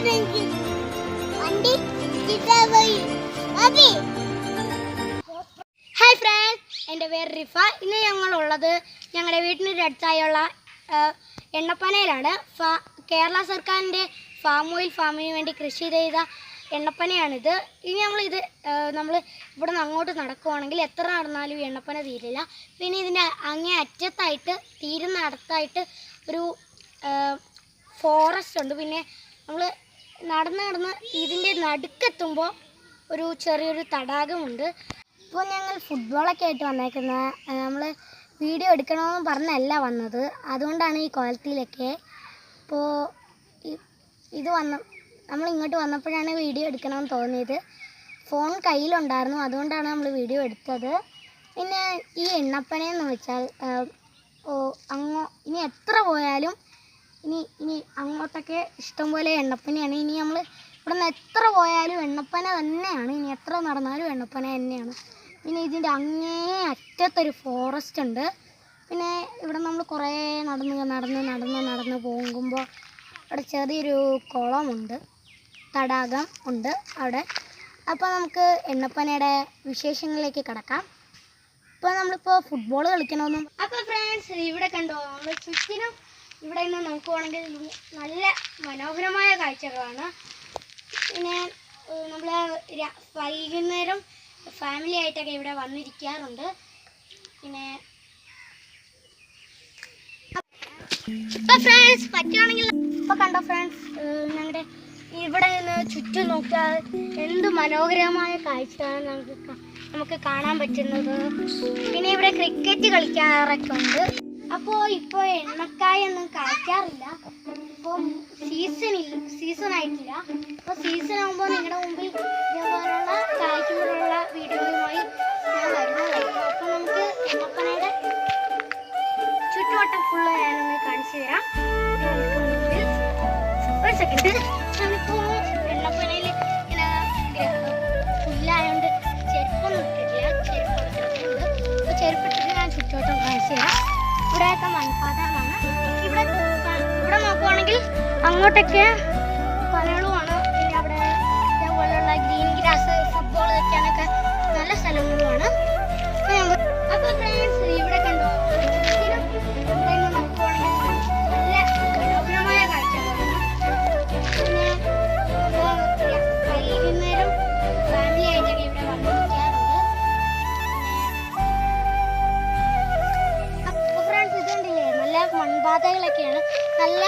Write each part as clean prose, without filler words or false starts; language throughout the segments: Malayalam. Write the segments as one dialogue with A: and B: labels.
A: ഹായ് ഫ്രണ്ട്സ്, എൻ്റെ പേര് റിഫ. ഇന്ന് ഞങ്ങളുള്ളത് ഞങ്ങളുടെ വീട്ടിൻ്റെ അടുത്തായുള്ള എണ്ണപ്പനയിലാണ്. കേരള സർക്കാരിൻ്റെ ഫാം ഓയിൽ ഫാമിന് വേണ്ടി കൃഷി ചെയ്ത എണ്ണപ്പനയാണിത്. ഇനി നമ്മൾ ഇവിടെ നിന്ന് അങ്ങോട്ട് നടക്കുവാണെങ്കിൽ എത്ര നടന്നാലും ഈ എണ്ണപ്പന തീരില്ല. പിന്നെ ഇതിൻ്റെ അങ്ങേ അറ്റത്തായിട്ട് തീരുന്ന അടുത്തായിട്ട് ഒരു ഫോറസ്റ്റ് ഉണ്ട്. പിന്നെ നമ്മൾ നടന്ന് ഇതിൻ്റെ നടുക്കെത്തുമ്പോൾ ഒരു ചെറിയൊരു തടാകമുണ്ട്. ഇപ്പോൾ ഞങ്ങൾ ഫുട്ബോളൊക്കെ ആയിട്ട് വന്നേക്കുന്നത്. നമ്മൾ വീഡിയോ എടുക്കണമെന്ന് പറഞ്ഞല്ല വന്നത്, അതുകൊണ്ടാണ് ഈ ക്വാളിറ്റിയിലൊക്കെ. ഇപ്പോൾ നമ്മൾ ഇങ്ങോട്ട് വന്നപ്പോഴാണ് വീഡിയോ എടുക്കണമെന്ന് തോന്നിയത്. ഫോൺ കയ്യിലുണ്ടായിരുന്നു, അതുകൊണ്ടാണ് നമ്മൾ വീഡിയോ എടുത്തത്. പിന്നെ ഈ എണ്ണപ്പനയെന്ന് വെച്ചാൽ ഇനി എത്ര പോയാലും ഇനി അങ്ങോട്ടൊക്കെ ഇഷ്ടംപോലെ എണ്ണപ്പനയാണ്. ഇനി നമ്മൾ ഇവിടെ നിന്ന് എത്ര പോയാലും എണ്ണപ്പന തന്നെയാണ്. ഇനി എത്ര നടന്നാലും എണ്ണപ്പന തന്നെയാണ്. പിന്നെ ഇതിൻ്റെ അങ്ങേ അറ്റത്തൊരു ഫോറസ്റ്റ് ഉണ്ട്. പിന്നെ ഇവിടെ നമ്മൾ കുറേ നടന്ന് പോകുമ്പോൾ അവിടെ ചെറിയൊരു കുളമുണ്ട്, തടാകം ഉണ്ട് അവിടെ. അപ്പോൾ നമുക്ക് എണ്ണപ്പനയുടെ വിശേഷങ്ങളിലേക്ക് കിടക്കാം. ഇപ്പോൾ നമ്മളിപ്പോൾ ഫുട്ബോൾ കളിക്കണമെന്നും. അപ്പോൾ ഫ്രണ്ട്സ്, ഇവിടെ കണ്ടോ, നമ്മൾ ചുറ്റിനും ഇവിടെ നിന്ന് നോക്കുവാണെങ്കിൽ നല്ല മനോഹരമായ കാഴ്ചകളാണ്. പിന്നെ നമ്മൾ വൈകുന്നേരം ഫാമിലി ആയിട്ടൊക്കെ ഇവിടെ വന്നിരിക്കാറുണ്ട്. പിന്നെ അപ്പോൾ ഫ്രണ്ട്സ്, പറ്റുകയാണെങ്കിൽ ഇപ്പോൾ കണ്ടോ ഫ്രണ്ട്സ്, ഞങ്ങളുടെ ഇവിടെ നിന്ന് ചുറ്റും നോക്കിയാൽ എന്ത് മനോഹരമായ കാഴ്ചയാണ് നമുക്ക് കാണാൻ പറ്റുന്നത്. പിന്നെ ഇവിടെ ക്രിക്കറ്റ് കളിക്കാറൊക്കെ ഉണ്ട്. ഇപ്പോൾ എണ്ണക്കായൊന്നും കായ്ക്കാറില്ല. ഇപ്പോൾ സീസൺ ആയിട്ടില്ല. അപ്പോൾ സീസൺ ആകുമ്പോൾ നിങ്ങളുടെ മുമ്പിൽ ഇതേപോലുള്ള കായ്ക്കുമ്പോഴുള്ള വീഡിയോയുമായി ഞാൻ വരുന്നതായിരിക്കും. അപ്പോൾ നമുക്ക് എണ്ണപ്പനയുടെ ചുറ്റുവട്ടം ഫുള്ള് ഞാനൊന്ന് കാണിച്ചു തരാം. ഒരു സെക്കൻഡ്. ഞാനിപ്പോൾ എണ്ണപ്പനയിൽ ഇങ്ങനെ പുല്ലായതുകൊണ്ട് ചെരുപ്പൊന്നും ഇട്ടിട്ടില്ല, ചെരുപ്പ്. അപ്പോൾ ചെരുപ്പിട്ടിട്ട് ഞാൻ ചുറ്റുവട്ടം കാണിച്ചു തരാം. ഇവിടെയൊക്കെ മൺപാതകളാണ്. ഇവിടെ നോക്കുവാണെങ്കിൽ അങ്ങോട്ടൊക്കെ പനകളുമാണ്. പിന്നെ അവിടെ ഇതേപോലെയുള്ള ഗ്രീൻ ഗ്രാസ്, ഫുട്ബോൾ കളിക്കാനൊക്കെ നല്ല സ്ഥലങ്ങളുമാണ്. അപ്പോൾ ഫ്രണ്ട്സ്, ഇവിടെ കണ്ടോ, ഇവിടെ നോക്കുവാണെങ്കിൽ നല്ല മനോഹരമായ കാഴ്ചകളാണ്. പിന്നെ വൈകുന്നേരം ഫാമിലി ആയിട്ടൊക്കെ ഇവിടെ വന്നിരിക്കാറുണ്ട്. മൺപാതകളൊക്കെയാണ്, നല്ല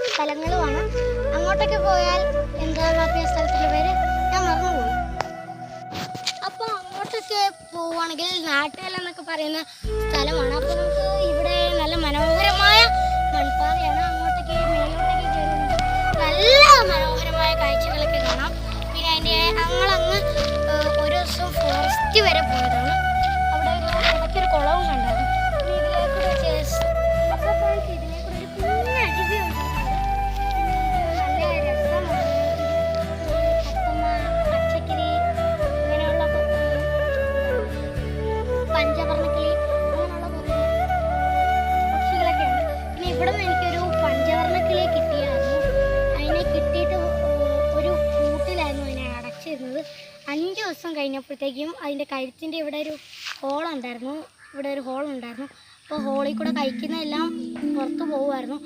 A: സ്ഥലങ്ങളുമാണ്. അങ്ങോട്ടൊക്കെ പോയാൽ എന്താ പറഞ്ഞ സ്ഥലത്തിൻ്റെ പേര് ഞാൻ മറന്നുപോയി. അപ്പോൾ അങ്ങോട്ടൊക്കെ പോവുകയാണെങ്കിൽ നാട്ടുകൽ എന്നൊക്കെ പറയുന്ന സ്ഥലമാണ്. അപ്പോൾ നമുക്ക് ഇവിടെ നല്ല മനോഹരമായ മൺപാതയാണ്. അങ്ങോട്ടൊക്കെ മേലോട്ടൊക്കെ കയറുന്നത് നല്ല മനോഹരമായ കാഴ്ചകളൊക്കെ കാണാം. പിന്നെ ഞങ്ങളങ്ങ് ഒരു ദിവസം ഫോറസ്റ്റ് വരെ പോയതാണ്. അവിടെ ഇടയ്ക്കൊരു കുളവും കണ്ടായിരുന്നു. പഞ്ചവർണ്ണക്കിളി അങ്ങനെയുള്ള കുറേ പക്ഷികളൊക്കെ ഉണ്ട്. പിന്നെ ഇവിടെ നിന്ന് എനിക്കൊരു പഞ്ചവർണ്ണക്കിളിയെ കിട്ടിയായിരുന്നു. അതിനെ കിട്ടിയിട്ട് ഒരു കൂട്ടിലായിരുന്നു അതിനെ അടച്ചിരുന്നത്. 5 ദിവസം കഴിഞ്ഞപ്പോഴത്തേക്കും അതിൻ്റെ കഴുത്തിൻ്റെ ഇവിടെ ഒരു ഹോളുണ്ടായിരുന്നു. അപ്പോൾ ഹോളിൽ കൂടെ കഴിക്കുന്നതെല്ലാം പുറത്ത് പോകുമായിരുന്നു.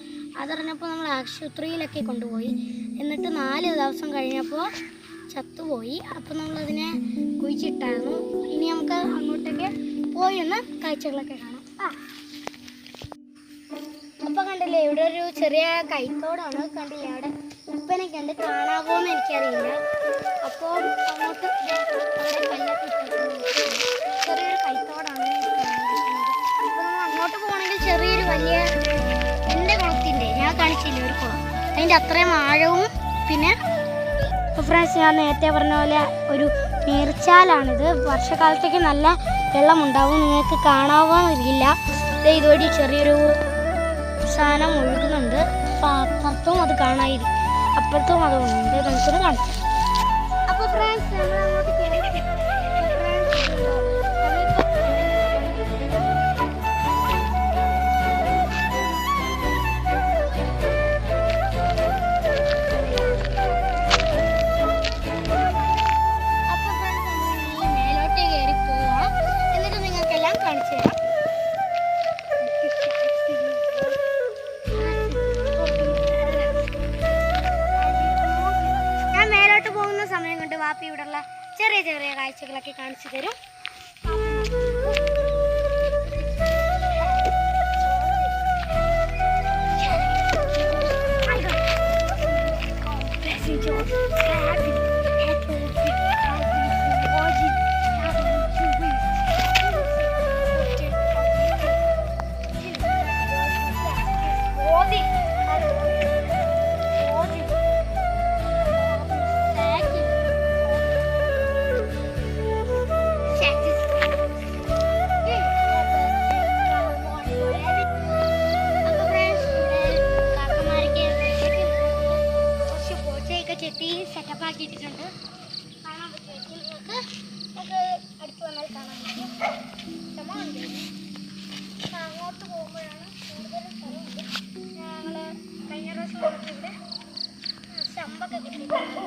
A: അതറിഞ്ഞപ്പോൾ നമ്മൾ ആശുപത്രിയിലൊക്കെ കൊണ്ടുപോയി. എന്നിട്ട് 4 ദിവസം കഴിഞ്ഞപ്പോൾ ചത്തുപോയി. അപ്പോൾ നമ്മളതിനെ കുഴിച്ചിട്ടായിരുന്നു. ഇനി നമുക്ക് അങ്ങോട്ടൊക്കെ പോയി ഒന്ന് കാഴ്ചകളൊക്കെ കാണാം. അപ്പോൾ കണ്ടില്ലേ, ഇവിടെ ഒരു ചെറിയ കൈത്തോടാണ്. കണ്ടില്ലേ, അവിടെ ഉപ്പനൊക്കെ ഉണ്ട്. കാണാമോ എന്ന് എനിക്കറിയില്ല. അപ്പോൾ അങ്ങോട്ട് അവിടെ കല്ലൊക്കെ ചെറിയൊരു കൈത്തോടാണ്. അപ്പോൾ നമ്മൾ അങ്ങോട്ട് പോകണമെങ്കിൽ ചെറിയൊരു വലിയ എൻ്റെ കുളത്തിൻ്റെ ഞാൻ കാണിച്ചില്ലേ ഒരു കുളം, അതിൻ്റെ അത്രയും ആഴവും. പിന്നെ ഫ്രണ്ട്സ്, ഞാൻ നേരത്തെ പറഞ്ഞ പോലെ ഒരു നീർച്ചാലാണിത്. വർഷക്കാലത്തേക്ക് നല്ല വെള്ളമുണ്ടാവും. നിങ്ങൾക്ക് കാണാവുന്നില്ല. ഇതുവഴി ചെറിയൊരു സാധനം ഒഴുകുന്നുണ്ട്. അപ്പോൾ അപ്പുറത്തും അത് കാണാതിരിക്കും, അപ്പുറത്തും അത് ഉണ്ട്. നമുക്കൊന്ന് കാണിച്ചു. അപ്പോൾ ഫ്രണ്ട്സ്, നമ്മൾ അങ്ങോട്ട് പാപ്പി ഇവിടെയുള്ള ചെറിയ ചെറിയ കാഴ്ചകളൊക്കെ കാണിച്ചു തരും. ചെത്തി സെറ്റപ്പ് ആക്കിയിട്ടുണ്ട്. കാണാൻ പറ്റുമായിരിക്കും നിങ്ങൾക്ക്. നമുക്ക് അടുത്ത് വന്നാൽ കാണാൻ പറ്റും. അങ്ങോട്ട് പോകുമ്പോഴാണ് കൂടുതലും സ്ഥലമുണ്ട്. ഞങ്ങൾ കഴിഞ്ഞ പ്രാവശ്യം വന്നിട്ട് ഇവിടെ ശമ്പൊക്കെ കിട്ടിയിട്ടുണ്ട്.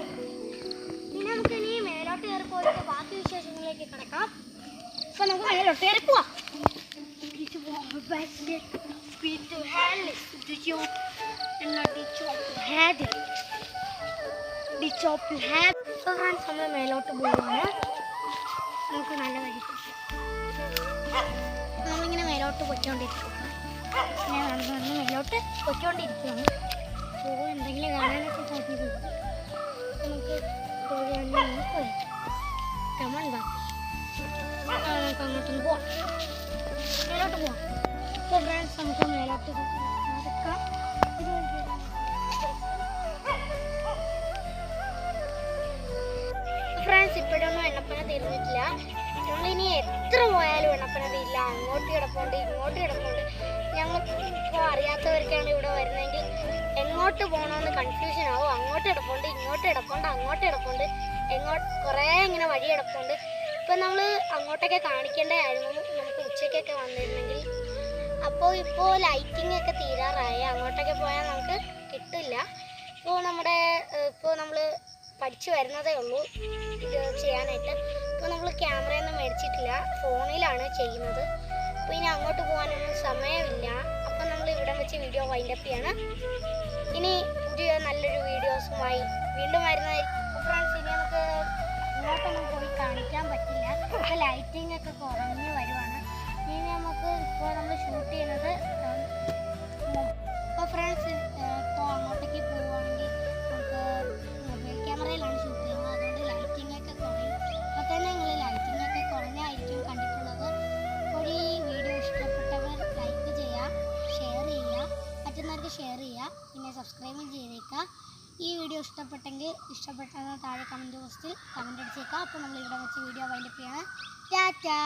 A: പിന്നെ നമുക്ക് ഇനി മേലോട്ട് കയറി പോയിട്ട് ബാക്കി വിശേഷങ്ങളിലേക്ക് കിടക്കാം. അപ്പോൾ നമുക്ക് മേലോട്ട് കയറി പോവാം. ഇപ്പോൾ ഫ്രണ്ട്സ് നമ്മൾ മേലോട്ട് പോവുകയാണ്. നമുക്ക് നല്ല വഴി നമ്മളിങ്ങനെ മേലോട്ട് പൊയ്ക്കൊണ്ടിരിക്കും. ഇങ്ങനെ നടന്ന് നടന്ന് മേലോട്ട് പൊയ്ക്കൊണ്ടിരിക്കുകയാണ്. അപ്പോൾ എന്തെങ്കിലും കാണാനൊക്കെ സാധ്യത നമുക്ക് പോയി കമൺ ബാക്കി നമുക്ക് അങ്ങോട്ടൊന്ന് പോവാം. മേലോട്ട് പോവാം. അപ്പോൾ ഫ്രണ്ട്സ് നമുക്ക് മേലോട്ട് നടക്കാം. ഫ്രണ്ട്സ് ഇപ്പോഴൊന്നും എണ്ണപ്പന തീർന്നിട്ടില്ല. നമ്മളിനി എത്ര പോയാലും എണ്ണപ്പന തീരില്ല. അങ്ങോട്ട് കിടപ്പുണ്ട് ഇങ്ങോട്ട് കിടപ്പുണ്ട്. ഞങ്ങൾക്ക് ഇപ്പോൾ അറിയാത്തവർക്കാണ് ഇവിടെ വരുന്നതെങ്കിൽ എങ്ങോട്ട് പോകണമെന്ന് കൺഫ്യൂഷൻ ആവും. അങ്ങോട്ട് കിടപ്പുണ്ട് ഇങ്ങോട്ട് കിടപ്പുണ്ട് അങ്ങോട്ട് കിടപ്പുണ്ട് കുറേ ഇങ്ങനെ വഴി കിടപ്പുണ്ട്. ഇപ്പം നമ്മൾ അങ്ങോട്ടൊക്കെ കാണിക്കേണ്ടതായിരുന്നു നമുക്ക് ഉച്ചയ്ക്കൊക്കെ വന്നിരുന്നെങ്കിൽ. ഇപ്പോൾ ലൈറ്റിംഗ് ഒക്കെ തീരാറായി. അങ്ങോട്ടൊക്കെ പോയാൽ നമുക്ക് കിട്ടില്ല. ഇപ്പോൾ നമ്മൾ പഠിച്ചു വരുന്നതേ ഉള്ളൂ ഇത് ചെയ്യാനായിട്ട്. ഇപ്പോൾ നമ്മൾ ക്യാമറയൊന്നും മേടിച്ചിട്ടില്ല, ഫോണിലാണ് ചെയ്യുന്നത്. അപ്പോൾ ഇനി അങ്ങോട്ട് പോകാനൊന്നും സമയമില്ല. അപ്പോൾ നമ്മൾ ഇവിടെ വെച്ച് വീഡിയോ വൈൻഡപ്പ് ചെയ്യാണ്. ഇനി നല്ലൊരു വീഡിയോസുമായി വീണ്ടും വരുന്നതായിരിക്കും. ഫ്രണ്ട്സ് ഇനി നമുക്ക് ഇങ്ങോട്ടൊന്നും പോയി കാണിക്കാൻ പറ്റില്ല. ഇപ്പോൾ ലൈറ്റിംഗ് ഒക്കെ കുറഞ്ഞു വരുവാണ്. ഇനി നമുക്ക് ഇപ്പോൾ നമ്മൾ ഷൂട്ട് ചെയ്യുന്നത് ഇപ്പോൾ ഫ്രണ്ട്സ് ഇപ്പോൾ അങ്ങോട്ടേക്ക് പോവുകയാണെങ്കിൽ നമുക്ക് മൊബൈൽ ക്യാമറയിലാണ് ഷൂട്ട് ചെയ്യുന്നത്. അതുകൊണ്ട് ലൈറ്റിംഗ് ഒക്കെ കുറയും. അപ്പോൾ തന്നെ നിങ്ങൾ ലൈറ്റിംഗ് ഒക്കെ കുറഞ്ഞായിരിക്കും കണ്ടിട്ടുള്ളത്. അപ്പോൾ ഈ വീഡിയോ ഇഷ്ടപ്പെട്ടവർ ലൈക്ക് ചെയ്യുക, ഷെയർ ചെയ്യുക, മറ്റുള്ളവർക്ക് ഷെയർ ചെയ്യുക, പിന്നെ സബ്സ്ക്രൈബും ചെയ്തേക്കുക. ഈ വീഡിയോ ഇഷ്ടപ്പെട്ടെന്ന് താഴെ കമൻറ്റ് ബോക്സിൽ കമൻറ്റ് അടിച്ചേക്കുക. അപ്പോൾ നമ്മൾ ഇവിടെ വെച്ച് വീഡിയോ വൈൻഡപ്പ് ചെയ്യണം. ടാറ്റാ.